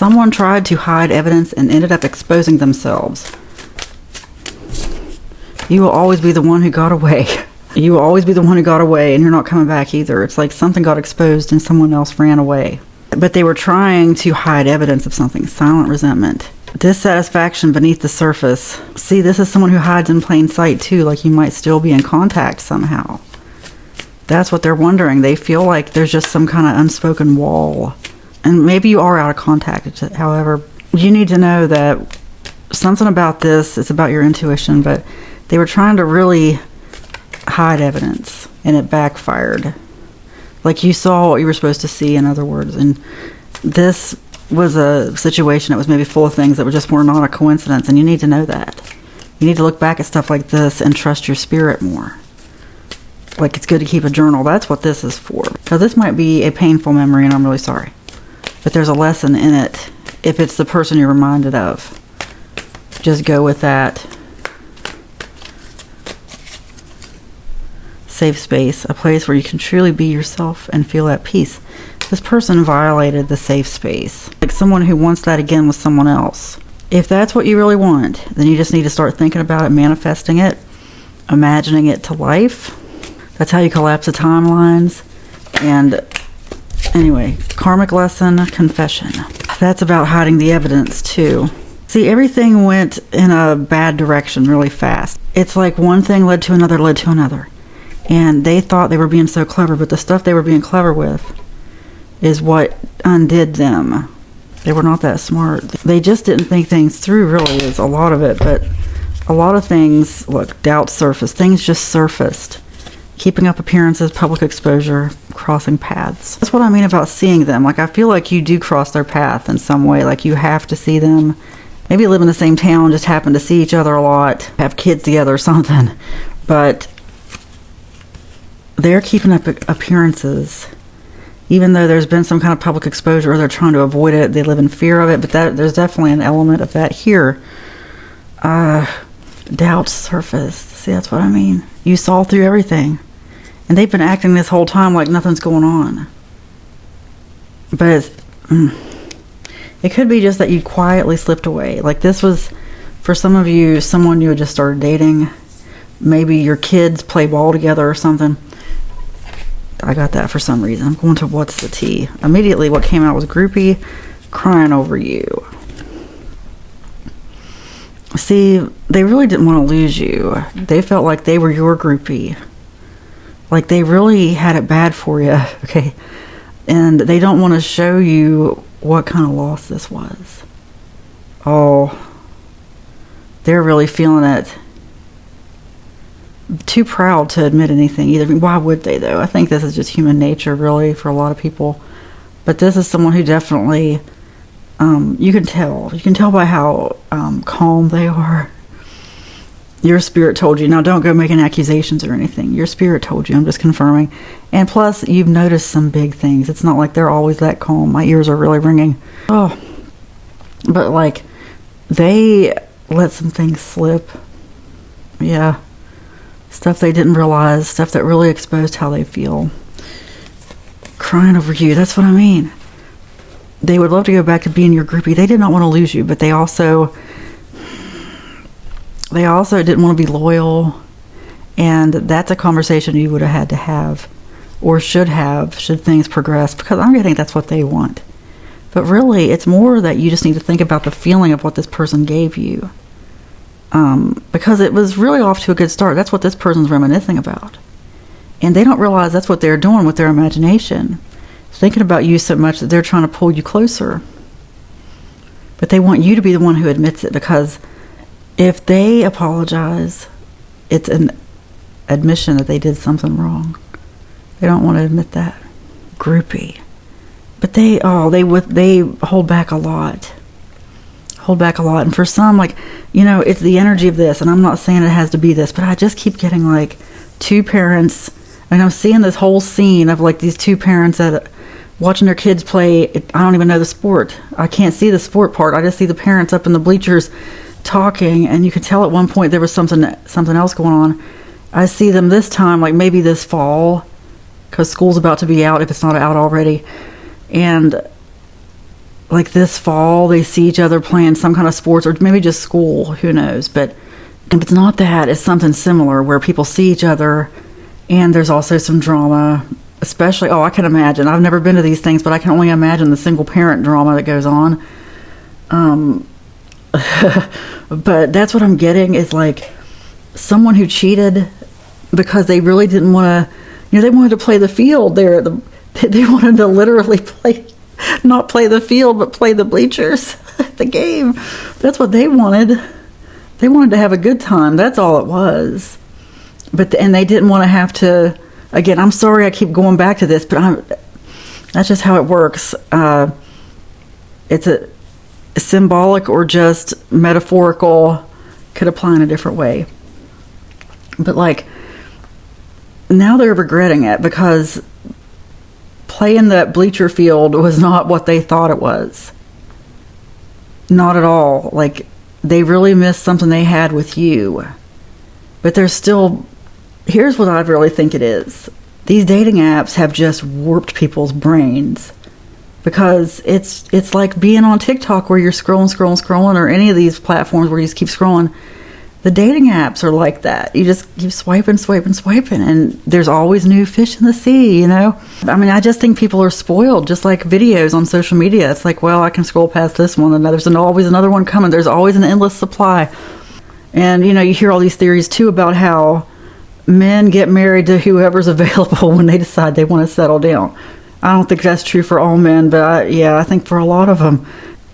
Someone tried to hide evidence and ended up exposing themselves. You will always be the one who got away. You will always be the one who got away, and you're not coming back either. It's like something got exposed and someone else ran away. But they were trying to hide evidence of something. Silent resentment. Dissatisfaction beneath the surface. See, this is someone who hides in plain sight too, like you might still be in contact somehow. That's what they're wondering. They feel like there's just some kind of unspoken wall. And maybe you are out of contact. However, you need to know that something about this, it's about your intuition, but they were trying to really hide evidence, and it backfired. Like you saw what you were supposed to see, in other words. And this was a situation that was maybe full of things that were not a coincidence, and you need to know that. You need to look back at stuff like this and trust your spirit more. Like, it's good to keep a journal. That's what this is for. Because this might be a painful memory, and I'm really sorry. But there's a lesson in it if it's the person you're reminded of. Just go with that. Safe space, a place where you can truly be yourself and feel at peace. This person violated the safe space. Like someone who wants that again with someone else. If that's what you really want, then you just need to start thinking about it, manifesting it, imagining it to life. That's how you collapse the timelines. And anyway, karmic lesson, confession. That's about hiding the evidence too. See, everything went in a bad direction really fast. It's like one thing led to another, led to another. And they thought they were being so clever, but the stuff they were being clever with is what undid them. They were not that smart. They just didn't think things through, really, is a lot of it. But a lot of things, look, doubt surfaced. Things just surfaced. Keeping up appearances, public exposure, crossing paths. That's what I mean about seeing them. Like, I feel like you do cross their path in some way. Like, you have to see them. Maybe you live in the same town, just happen to see each other a lot, have kids together or something. But they're keeping up appearances, even though there's been some kind of public exposure, or they're trying to avoid it. They live in fear of it, but there's definitely an element of that here. Doubt surfaced. See, that's what I mean. You saw through everything, and they've been acting this whole time like nothing's going on. But it could be just that you quietly slipped away. Like, this was, for some of you, someone you had just started dating. Maybe your kids play ball together or something. I got that for some reason. I'm going to what's the tea. Immediately what came out was groupie crying over you. See, they really didn't want to lose you. They felt like they were your groupie. Like, they really had it bad for you, okay? And they don't want to show you what kind of loss this was. Oh, they're really feeling it. Too proud to admit anything either. I mean, why would they, though? I think this is just human nature, really, for a lot of people. But this is someone who definitely, you can tell. You can tell by how calm they are. Your spirit told you. Now, don't go making accusations or anything. Your spirit told you. I'm just confirming. And plus, you've noticed some big things. It's not like they're always that calm. My ears are really ringing. Oh, but like, they let some things slip. Yeah. Stuff they didn't realize, stuff that really exposed how they feel. Crying over you, that's what I mean. They would love to go back to being your groupie. They did not want to lose you, but they also didn't want to be loyal. And that's a conversation you would have had to have, or should have, should things progress, because I'm getting that's what they want. But really, it's more that you just need to think about the feeling of what this person gave you. Because it was really off to a good start. That's what this person's reminiscing about. And they don't realize that's what they're doing with their imagination. Thinking about you so much that they're trying to pull you closer. But they want you to be the one who admits it, because if they apologize, it's an admission that they did something wrong. They don't want to admit that. Groupie. But they hold back a lot. And for some, like, you know, it's the energy of this, and I'm not saying it has to be this, but I just keep getting like two parents, and I'm seeing this whole scene of like these two parents that watching their kids play. I don't even know the sport. I can't see the sport part. I just see the parents up in the bleachers talking, and you could tell at one point there was something else going on. I see them this time, like maybe this fall, because school's about to be out if it's not out already, and like this fall they see each other playing some kind of sports, or maybe just school, who knows. But if it's not that, it's something similar where people see each other and there's also some drama, especially, I can imagine, I've never been to these things, but I can only imagine the single parent drama that goes on. But that's what I'm getting, is like someone who cheated because they really didn't want to, they wanted to play the field there. They wanted to literally not play the field, but play the bleachers, the game. That's what they wanted. They wanted to have a good time. That's all it was. And they didn't want to have to, again, I'm sorry I keep going back to this, but that's just how it works. It's a symbolic or just metaphorical, could apply in a different way. But like, now they're regretting it because playing that bleacher field was not what they thought it was. Not at all. Like, they really missed something they had with you. But there's still, here's what I really think it is. These dating apps have just warped people's brains. Because it's like being on TikTok where you're scrolling, or any of these platforms where you just keep scrolling. The dating apps are like that. You just keep swiping, and there's always new fish in the sea, I mean, I just think people are spoiled, just like videos on social media. It's like, well, I can scroll past this one, and there's always another one coming. There's always an endless supply. And, you hear all these theories, too, about how men get married to whoever's available when they decide they want to settle down. I don't think that's true for all men, but I think for a lot of them,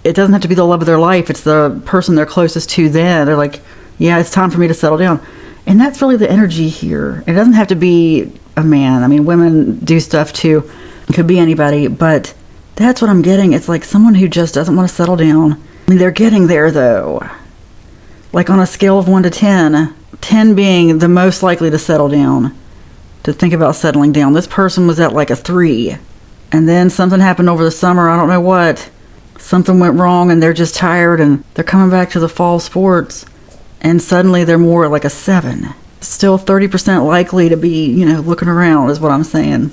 it doesn't have to be the love of their life. It's the person they're closest to then. They're like, yeah, it's time for me to settle down. And that's really the energy here. It doesn't have to be a man. I mean, women do stuff too. It could be anybody, but that's what I'm getting. It's like someone who just doesn't want to settle down. I mean, they're getting there though. Like on a scale of 1 to 10, 10 being the most likely to settle down, to think about settling down. This person was at like a 3. And then something happened over the summer, I don't know what. Something went wrong and they're just tired and they're coming back to the fall sports. And suddenly they're more like a 7. Still 30% likely to be, looking around is what I'm saying.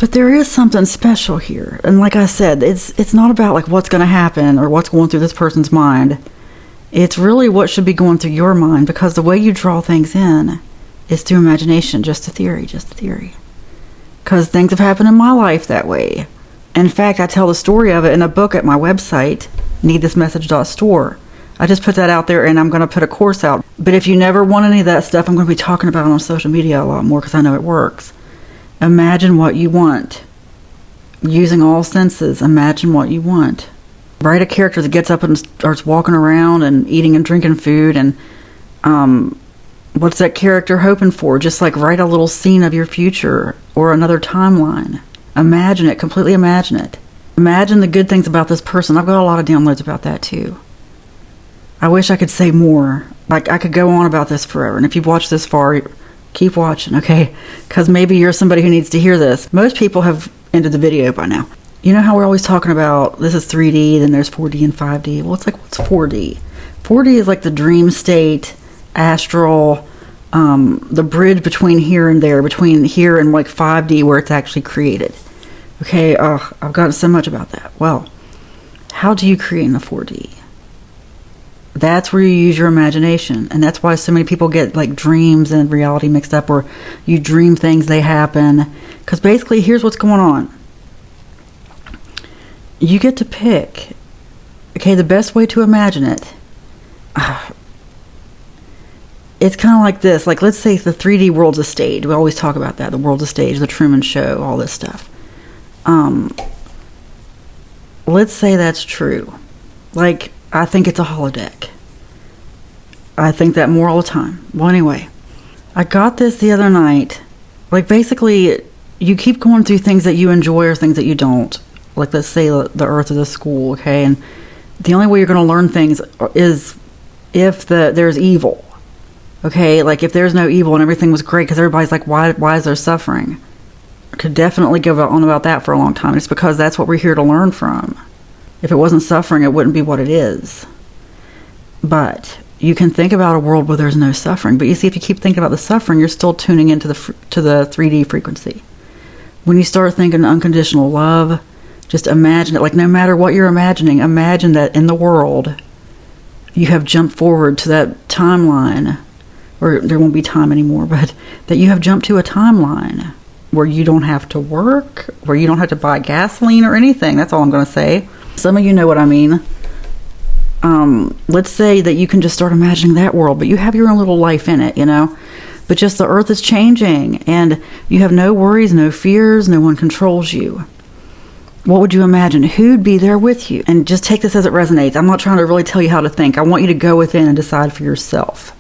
But there is something special here. And like I said, it's not about like what's going to happen or what's going through this person's mind. It's really what should be going through your mind, because the way you draw things in is through imagination, just a theory. Because things have happened in my life that way. In fact, I tell the story of it in a book at my website, needthismessage.store. I just put that out there, and I'm going to put a course out. But if you never want any of that stuff, I'm going to be talking about it on social media a lot more because I know it works. Imagine what you want. Using all senses, imagine what you want. Write a character that gets up and starts walking around and eating and drinking food, and what's that character hoping for? Just like write a little scene of your future or another timeline. Imagine it, completely imagine it. Imagine the good things about this person. I've got a lot of downloads about that too. I wish I could say more. Like, I could go on about this forever. And if you've watched this far, keep watching, okay? Because maybe you're somebody who needs to hear this. Most people have ended the video by now. You know how we're always talking about this is 3D, then there's 4D and 5D. Well, it's like, what's 4D? 4D is like the dream state, astral, the bridge between here and there, between here and like 5D where it's actually created. Okay, I've gotten so much about that. Well, how do you create in a 4D? That's where you use your imagination. And that's why so many people get like dreams and reality mixed up, or you dream things, they happen. Because basically, here's what's going on. You get to pick. Okay, the best way to imagine it. It's kind of like this. Like, let's say the 3D world's a stage. We always talk about that. The world's a stage, the Truman Show, all this stuff. Let's say that's true. Like, I think it's a holodeck. I think that more all the time. Well, anyway, I got this the other night. Like, basically, you keep going through things that you enjoy or things that you don't. Like, let's say the earth is a school, okay? And the only way you're going to learn things is if there's evil. Okay? Like, if there's no evil and everything was great, because everybody's like, why is there suffering? I could definitely go on about that for a long time. It's because that's what we're here to learn from. If it wasn't suffering, it wouldn't be what it is. But you can think about a world where there's no suffering. But you see, if you keep thinking about the suffering, you're still tuning into the 3D frequency. When you start thinking unconditional love, Just imagine it. Like, no matter what you're imagining, imagine that in the world, you have jumped forward to that timeline, or there won't be time anymore, but that you have jumped to a timeline where you don't have to work, where you don't have to buy gasoline or anything. That's all I'm going to say. Some of you know what I mean. Let's say that you can just start imagining that world, but you have your own little life in it, But just the earth is changing, and you have no worries, no fears, no one controls you. What would you imagine? Who'd be there with you? And just take this as it resonates. I'm not trying to really tell you how to think. I want you to go within and decide for yourself.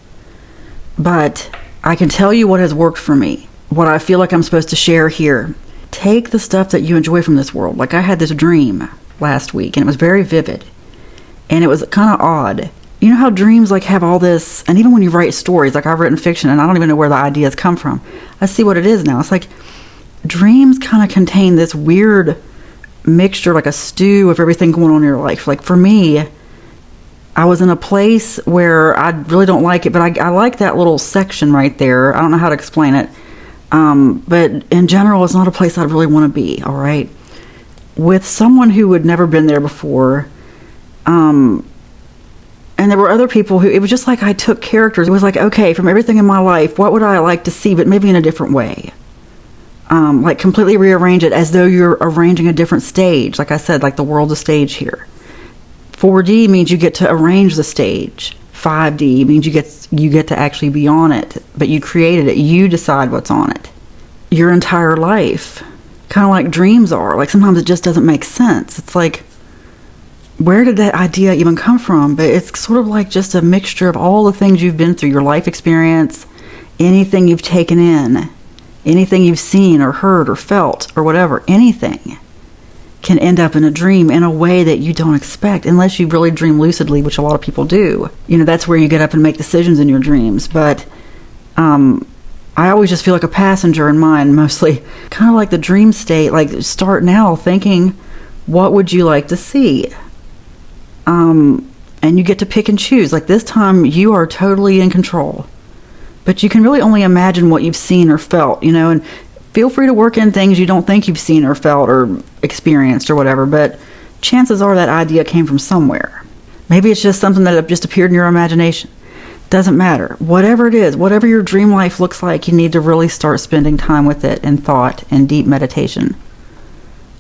But I can tell you what has worked for me, what I feel like I'm supposed to share here. Take the stuff that you enjoy from this world. Like, I had this dream last week, and it was very vivid. And it was kind of odd. You know how dreams like have all this, and even when you write stories, like I've written fiction, and I don't even know where the ideas come from. I see what it is now. It's like dreams kind of contain this weird mixture, like a stew of everything going on in your life. Like, for me, I was in a place where I really don't like it, but I like that little section right there. I don't know how to explain it. But in general, it's not a place I'd really want to be, all right? With someone who had never been there before, and there were other people who, it was just like I took characters. It was like, okay, from everything in my life, what would I like to see, but maybe in a different way? Like, completely rearrange it as though you're arranging a different stage. Like I said, like the world's a stage here. 4D means you get to arrange the stage. 5D means you get to actually be on it, but you created it. You decide what's on it. Your entire life, kind of like dreams are. Like, sometimes it just doesn't make sense. It's like, where did that idea even come from? But it's sort of like just a mixture of all the things you've been through, your life experience, anything you've taken in, anything you've seen or heard or felt or whatever, anything can end up in a dream in a way that you don't expect, unless you really dream lucidly, which a lot of people do. That's where you get up and make decisions in your dreams. But I always just feel like a passenger in mine, mostly. Kind of like the dream state, like start now thinking, what would you like to see? And you get to pick and choose. Like, this time you are totally in control. But you can really only imagine what you've seen or felt, and feel free to work in things you don't think you've seen or felt or experienced or whatever, but chances are that idea came from somewhere. Maybe it's just something that just appeared in your imagination. Doesn't matter. Whatever it is, whatever your dream life looks like, you need to really start spending time with it in thought and deep meditation.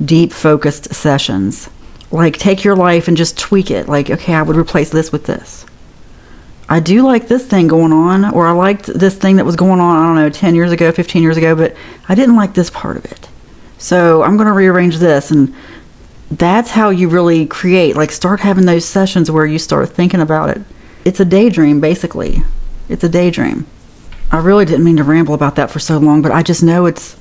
Deep focused sessions. Like, take your life and just tweak it. Like, okay, I would replace this with this. I do like this thing going on, or I liked this thing that was going on, I don't know, 10 years ago, 15 years ago, but I didn't like this part of it. So I'm going to rearrange this. And that's how you really create. Like, start having those sessions where you start thinking about it. It's a daydream, basically. It's a daydream. I really didn't mean to ramble about that for so long, but I just know it's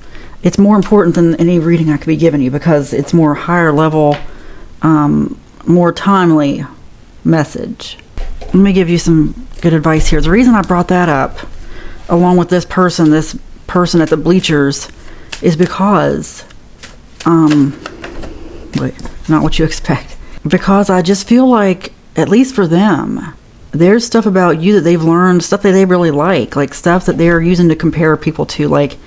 more important than any reading I could be giving you, because it's more higher level, more timely message. Let me give you some good advice here. The reason I brought that up, along with this person at the bleachers, is because, wait, not what you expect. Because I just feel like, at least for them, there's stuff about you that they've learned, stuff that they really like stuff that they're using to compare people to. Like,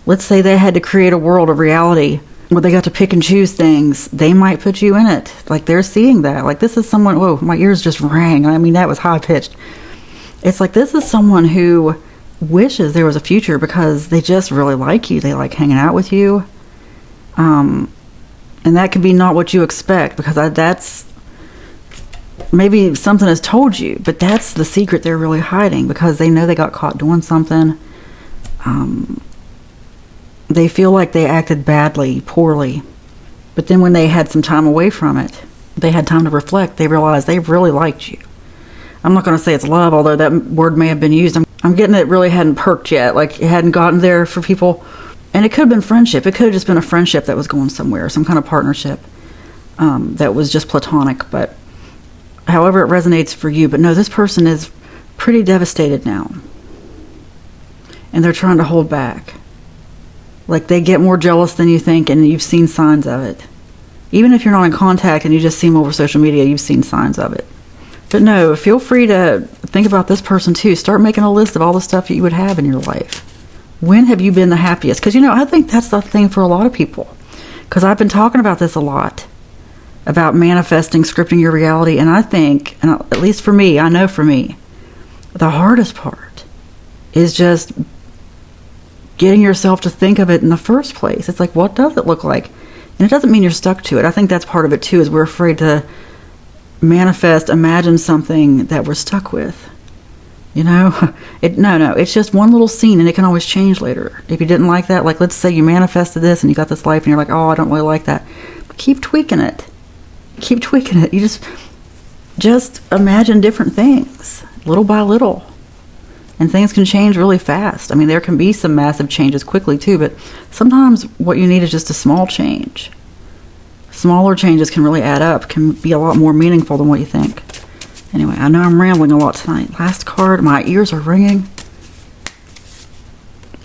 let's say they had to create a world of reality where they got to pick and choose things. They might put you in it. Like, they're seeing that. Like, this is someone, whoa, my ears just rang. I mean, that was high pitched. It's like, this is someone who wishes there was a future because they just really like you. They like hanging out with you. And that could be not what you expect, because that's maybe something has told you, but that's the secret they're really hiding, because they know they got caught doing something. They feel like they acted badly, poorly. But then when they had some time away from it, they had time to reflect, they realized they really liked you. I'm not going to say it's love, although that word may have been used. I'm getting it really hadn't perked yet. Like, it hadn't gotten there for people. And it could have been friendship. It could have just been a friendship that was going somewhere, some kind of partnership that was just platonic. But however it resonates for you. But no, this person is pretty devastated now. And they're trying to hold back. Like, they get more jealous than you think, and you've seen signs of it. Even if you're not in contact and you just see them over social media, you've seen signs of it. But no, feel free to think about this person too. Start making a list of all the stuff that you would have in your life. When have you been the happiest? Because, I think that's the thing for a lot of people. Because I've been talking about this a lot, about manifesting, scripting your reality. And I think, and at least for me, I know for me, the hardest part is just getting yourself to think of it in the first place. It's like, what does it look like? And it doesn't mean you're stuck to it. I think that's part of it too, is we're afraid to manifest, imagine something that we're stuck with. You know, no, it's just one little scene, and it can always change later. If you didn't like that, like let's say you manifested this and you got this life and you're like, oh, I don't really like that. But keep tweaking it. Keep tweaking it. You just imagine different things, little by little. And things can change really fast. I mean, there can be some massive changes quickly too, but sometimes what you need is just a small change. Smaller changes can really add up, can be a lot more meaningful than what you think. Anyway, I know I'm rambling a lot tonight. Last card, my ears are ringing.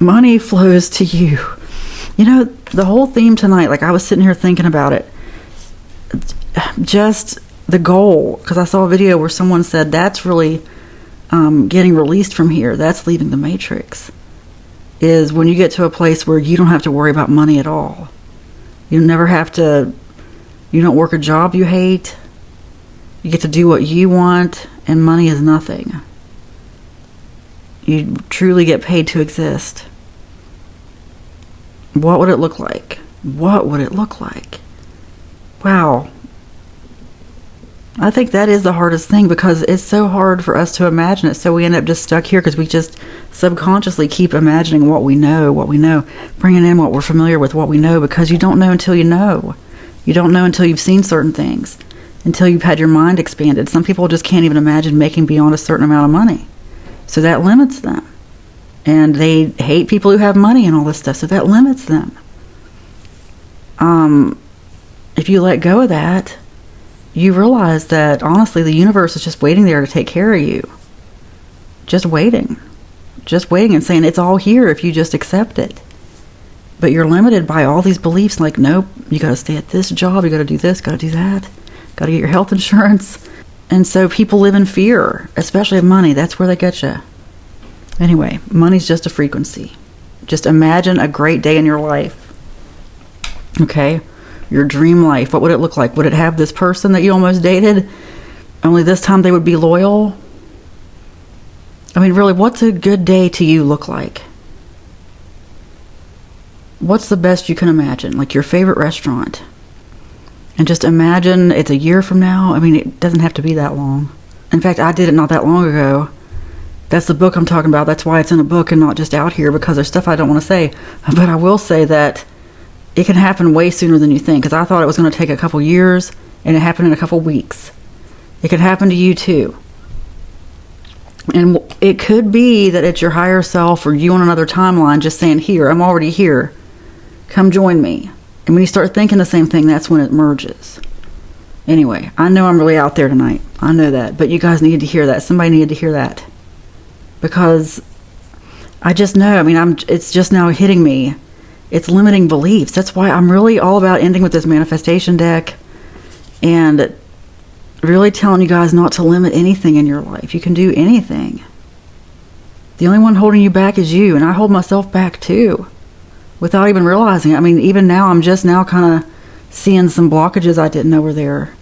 Money flows to you. You know, the whole theme tonight, like I was sitting here thinking about it. Just the goal, because I saw a video where someone said that's really getting released from here. That's leaving the matrix. Is when you get to a place where you don't have to worry about money at all. You never have to, you don't work a job you hate. You get to do what you want, and money is nothing. You truly get paid to exist. What would it look like? What would it look like? Wow. I think that is the hardest thing, because it's so hard for us to imagine it. So we end up just stuck here because we just subconsciously keep imagining what we know, bringing in what we're familiar with, what we know, because you don't know until you know. You don't know until you've seen certain things, until you've had your mind expanded. Some people just can't even imagine making beyond a certain amount of money. So that limits them. And they hate people who have money and all this stuff, so that limits them. If you let go of that, you realize that, honestly, the universe is just waiting there to take care of you. Just waiting. Just waiting and saying it's all here if you just accept it. But you're limited by all these beliefs like, nope, you got to stay at this job, you got to do this, got to do that, got to get your health insurance. And so people live in fear, especially of money. That's where they get you. Anyway, money's just a frequency. Just imagine a great day in your life. Okay? Your dream life. What would it look like? Would it have this person that you almost dated? Only this time they would be loyal? I mean, really, what's a good day to you look like? What's the best you can imagine? Like your favorite restaurant. And just imagine it's a year from now. I mean, it doesn't have to be that long. In fact, I did it not that long ago. That's the book I'm talking about. That's why it's in a book and not just out here, because there's stuff I don't want to say. But I will say that it can happen way sooner than you think, because I thought it was going to take a couple years, and it happened in a couple weeks. It could happen to you too. And it could be that it's your higher self or you on another timeline just saying, here, I'm already here. Come join me. And when you start thinking the same thing, that's when it merges. Anyway, I know I'm really out there tonight. I know that. But you guys needed to hear that. Somebody needed to hear that. Because I just know, I mean, it's just now hitting me. It's limiting beliefs. That's why I'm really all about ending with this manifestation deck and really telling you guys not to limit anything in your life. You can do anything. The only one holding you back is you, and I hold myself back too without even realizing it. I mean, even now, I'm just now kind of seeing some blockages I didn't know were there.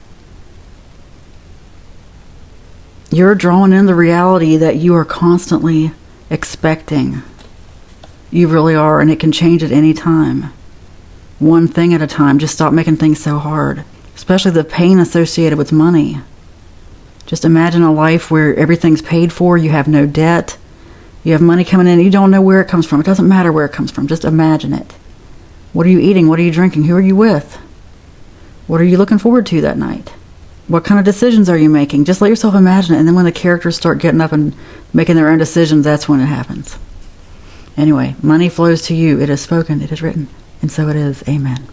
You're drawing in the reality that you are constantly expecting. You really are, and it can change at any time. One thing at a time. Just stop making things so hard. Especially the pain associated with money. Just imagine a life where everything's paid for, you have no debt, you have money coming in, you don't know where it comes from. It doesn't matter where it comes from, just imagine it. What are you eating? What are you drinking? Who are you with? What are you looking forward to that night? What kind of decisions are you making? Just let yourself imagine it, and then when the characters start getting up and making their own decisions, that's when it happens. Anyway, money flows to you. It is spoken, it is written, and so it is. Amen.